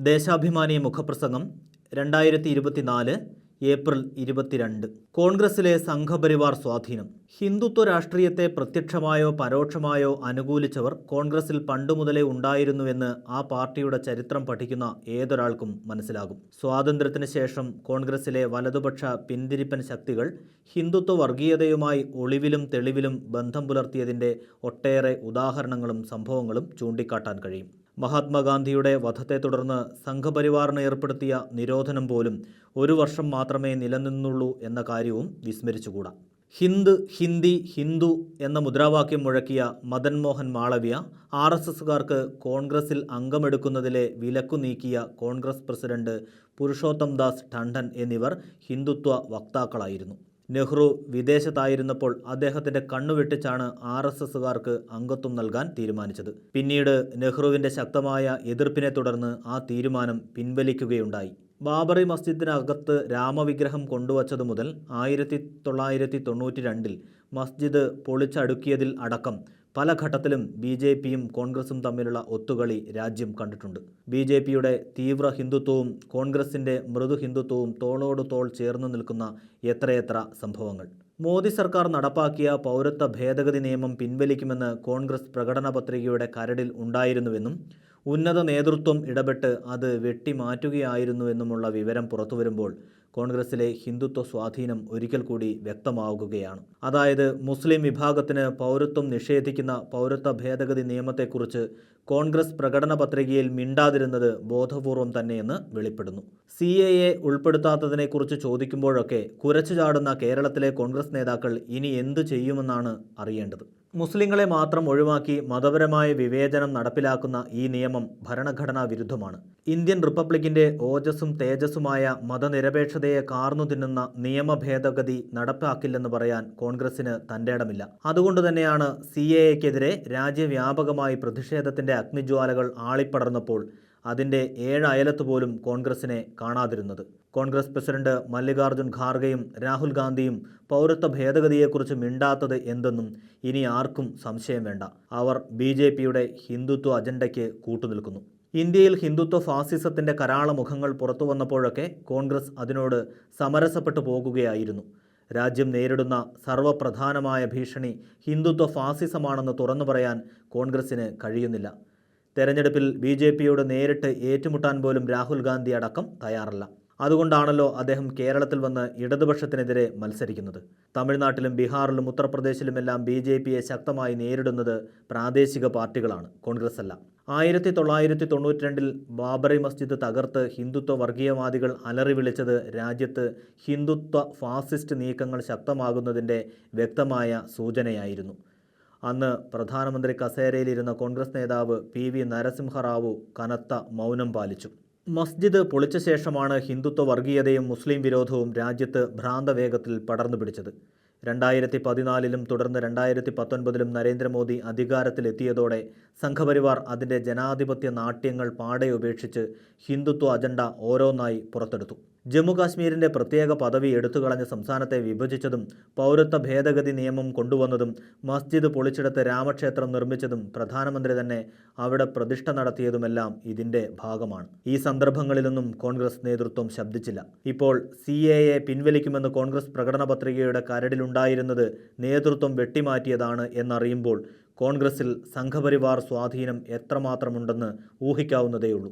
ദേശാഭിമാനി മുഖപ്രസംഗം 2024 ഏപ്രിൽ 22. കോൺഗ്രസിലെ സംഘപരിവാർ സ്വാധീനം. ഹിന്ദുത്വ രാഷ്ട്രീയത്തെ പ്രത്യക്ഷമായോ പരോക്ഷമായോ അനുകൂലിച്ചവർ കോൺഗ്രസിൽ പണ്ടുമുതലേ ഉണ്ടായിരുന്നുവെന്ന് ആ പാർട്ടിയുടെ ചരിത്രം പഠിക്കുന്ന ഏതൊരാൾക്കും മനസ്സിലാകും. സ്വാതന്ത്ര്യത്തിന് ശേഷം കോൺഗ്രസിലെ വലതുപക്ഷ പിന്തിരിപ്പൻ ശക്തികൾ ഹിന്ദുത്വ വർഗീയതയുമായി ഒളിവിലും തെളിവിലും ബന്ധം പുലർത്തിയതിൻ്റെ ഒട്ടേറെ ഉദാഹരണങ്ങളും സംഭവങ്ങളും ചൂണ്ടിക്കാട്ടാൻ കഴിയും. മഹാത്മാഗാന്ധിയുടെ വധത്തെ തുടർന്ന് സംഘപരിവാറിന് ഏർപ്പെടുത്തിയ നിരോധനം പോലും 1 വർഷം മാത്രമേ നിലനിന്നുള്ളൂ എന്ന കാര്യവും വിസ്മരിച്ചുകൂടാ. ഹിന്ദ്, ഹിന്ദി, ഹിന്ദു എന്ന മുദ്രാവാക്യം മുഴക്കിയ മദൻ മോഹൻ മാളവ്യ, RSSകാർക്ക് കോൺഗ്രസിൽ അംഗമെടുക്കുന്നതിലെ വിലക്കു നീക്കിയ കോൺഗ്രസ് പ്രസിഡന്റ് പുരുഷോത്തം ദാസ് ടണ്ടൻ എന്നിവർ ഹിന്ദുത്വ വക്താക്കളായിരുന്നു. നെഹ്റു വിദേശത്തായിരുന്നപ്പോൾ അദ്ദേഹത്തിൻ്റെ കണ്ണുവെട്ടിച്ചാണ് RSSകാർക്ക് അംഗത്വം നൽകാൻ തീരുമാനിച്ചത്. പിന്നീട് നെഹ്റുവിൻ്റെ ശക്തമായ എതിർപ്പിനെ തുടർന്ന് ആ തീരുമാനം പിൻവലിക്കുകയുണ്ടായി. ബാബറി മസ്ജിദിനകത്ത് രാമവിഗ്രഹം കൊണ്ടുവച്ചതു മുതൽ 1992 മസ്ജിദ് പൊളിച്ചടുക്കിയതിൽ അടക്കം പല ഘട്ടത്തിലും BJPയും കോൺഗ്രസും തമ്മിലുള്ള ഒത്തുകളി രാജ്യം കണ്ടിട്ടുണ്ട്. BJPയുടെ തീവ്ര ഹിന്ദുത്വവും കോൺഗ്രസിൻ്റെ മൃദു ഹിന്ദുത്വവും തോളോട് തോൾ ചേർന്ന് നിൽക്കുന്ന എത്രയെത്ര സംഭവങ്ങൾ. മോദി സർക്കാർ നടപ്പാക്കിയ പൗരത്വ ഭേദഗതി നിയമം പിൻവലിക്കുമെന്ന് കോൺഗ്രസ് പ്രകടന പത്രികയുടെ കരടിൽ ഉണ്ടായിരുന്നുവെന്നും ഉന്നത നേതൃത്വം ഇടപെട്ട് അത് വെട്ടിമാറ്റുകയായിരുന്നുവെന്നുമുള്ള വിവരം പുറത്തുവരുമ്പോൾ കോൺഗ്രസിലെ ഹിന്ദുത്വ സ്വാധീനം ഒരിക്കൽ കൂടി വ്യക്തമാകുകയാണ്. അതായത് മുസ്ലിം വിഭാഗത്തിന് പൗരത്വം നിഷേധിക്കുന്ന പൗരത്വ ഭേദഗതി നിയമത്തെക്കുറിച്ച് കോൺഗ്രസ് പ്രകടന പത്രികയിൽ മിണ്ടാതിരുന്നത് ബോധപൂർവം തന്നെയെന്ന് വെളിപ്പെടുന്നു. CAA ഉൾപ്പെടുത്താത്തതിനെക്കുറിച്ച് ചോദിക്കുമ്പോഴൊക്കെ കുരച്ചു ചാടുന്ന കേരളത്തിലെ കോൺഗ്രസ് നേതാക്കൾ ഇനി എന്തു ചെയ്യുമെന്നാണ് അറിയേണ്ടത്. മുസ്ലിങ്ങളെ മാത്രം ഒഴിവാക്കി മതപരമായ വിവേചനം നടപ്പിലാക്കുന്ന ഈ നിയമം ഭരണഘടനാ വിരുദ്ധമാണ്. ഇന്ത്യൻ റിപ്പബ്ലിക്കിൻ്റെ ഓജസ്സും തേജസ്സുമായ മതനിരപേക്ഷതയെ കാർന്നു തിന്നുന്ന നിയമ ഭേദഗതി നടപ്പാക്കില്ലെന്ന് പറയാൻ കോൺഗ്രസിന് തൻ്റെടമില്ല. അതുകൊണ്ട് തന്നെയാണ് CAAക്കെതിരെ രാജ്യവ്യാപകമായി പ്രതിഷേധത്തിൻ്റെ അഗ്നിജ്വാലകൾ ആളിപ്പടർന്നപ്പോൾ അതിൻ്റെ 7 അയലത്ത് പോലും കോൺഗ്രസിനെ കാണാതിരുന്നത്. കോൺഗ്രസ് പ്രസിഡന്റ് മല്ലികാർജുൻ ഖാർഗെയും രാഹുൽ ഗാന്ധിയും പൗരത്വ ഭേദഗതിയെക്കുറിച്ച് മിണ്ടാത്തത് എന്തെന്നും ഇനി ആർക്കും സംശയം വേണ്ട. അവർ BJPയുടെ ഹിന്ദുത്വ അജണ്ടയ്ക്ക് കൂട്ടുനിൽക്കുന്നു. ഇന്ത്യയിൽ ഹിന്ദുത്വ ഫാസിസത്തിൻ്റെ കരാള മുഖങ്ങൾ പുറത്തു വന്നപ്പോഴൊക്കെ കോൺഗ്രസ് അതിനോട് സമരസപ്പെട്ടു പോകുകയായിരുന്നു. രാജ്യം നേരിടുന്ന സർവ്വപ്രധാനമായ ഭീഷണി ഹിന്ദുത്വ ഫാസിസമാണെന്ന് തുറന്നു പറയാൻ കോൺഗ്രസിന് കഴിയുന്നില്ല. തെരഞ്ഞെടുപ്പിൽ BJPയോട് നേരിട്ട് ഏറ്റുമുട്ടാൻ പോലും രാഹുൽ ഗാന്ധി അടക്കം തയ്യാറല്ല. അതുകൊണ്ടാണല്ലോ അദ്ദേഹം കേരളത്തിൽ വന്ന് ഇടതുപക്ഷത്തിനെതിരെ മത്സരിക്കുന്നത്. തമിഴ്നാട്ടിലും ബീഹാറിലും ഉത്തർപ്രദേശിലുമെല്ലാം BJPയെ ശക്തമായി നേരിടുന്നത് പ്രാദേശിക പാർട്ടികളാണ്, കോൺഗ്രസ് അല്ല. 1992 ബാബറി മസ്ജിദ് തകർത്ത് ഹിന്ദുത്വ വർഗീയവാദികൾ അലറി വിളിച്ചത് രാജ്യത്ത് ഹിന്ദുത്വ ഫാസിസ്റ്റ് നീക്കങ്ങൾ ശക്തമാകുന്നതിൻ്റെ വ്യക്തമായ സൂചനയായിരുന്നു. അന്ന് പ്രധാനമന്ത്രി കസേരയിലിരുന്ന കോൺഗ്രസ് നേതാവ് PV നരസിംഹറാവു കനത്ത മൗനം പാലിച്ചു. മസ്ജിദ് പൊളിച്ച ശേഷമാണ് ഹിന്ദുത്വ വർഗീയതയും മുസ്ലിം വിരോധവും രാജ്യത്ത് ഭ്രാന്തവേഗത്തിൽ പടർന്നു പിടിച്ചത്. 2014 തുടർന്ന് 2019 നരേന്ദ്രമോദി അധികാരത്തിലെത്തിയതോടെ സംഘപരിവാർ അതിൻ്റെ ജനാധിപത്യ നാട്യങ്ങൾ പാടെ ഉപേക്ഷിച്ച് ഹിന്ദുത്വ അജണ്ട ഓരോന്നായി പുറത്തെടുത്തു. ജമ്മു കാശ്മീരിൻ്റെ പ്രത്യേക പദവി എടുത്തുകളഞ്ഞ് സംസ്ഥാനത്തെ വിഭജിച്ചതും പൗരത്വ ഭേദഗതി നിയമം കൊണ്ടുവന്നതും മസ്ജിദ് പൊളിച്ചെടുത്ത് രാമക്ഷേത്രം നിർമ്മിച്ചതും പ്രധാനമന്ത്രി തന്നെ അവിടെ പ്രതിഷ്ഠ നടത്തിയതുമെല്ലാം ഇതിൻ്റെ ഭാഗമാണ്. ഈ സന്ദർഭങ്ങളിലൊന്നും കോൺഗ്രസ് നേതൃത്വം ശബ്ദിച്ചില്ല. ഇപ്പോൾ CAA പിൻവലിക്കുമെന്ന് കോൺഗ്രസ് പ്രകടന പത്രികയുടെ കരടിലുണ്ടായിരുന്നത് നേതൃത്വം വെട്ടിമാറ്റിയതാണ് എന്നറിയുമ്പോൾ കോൺഗ്രസിൽ സംഘപരിവാർ സ്വാധീനം എത്രമാത്രമുണ്ടെന്ന് ഊഹിക്കാവുന്നതേയുള്ളൂ.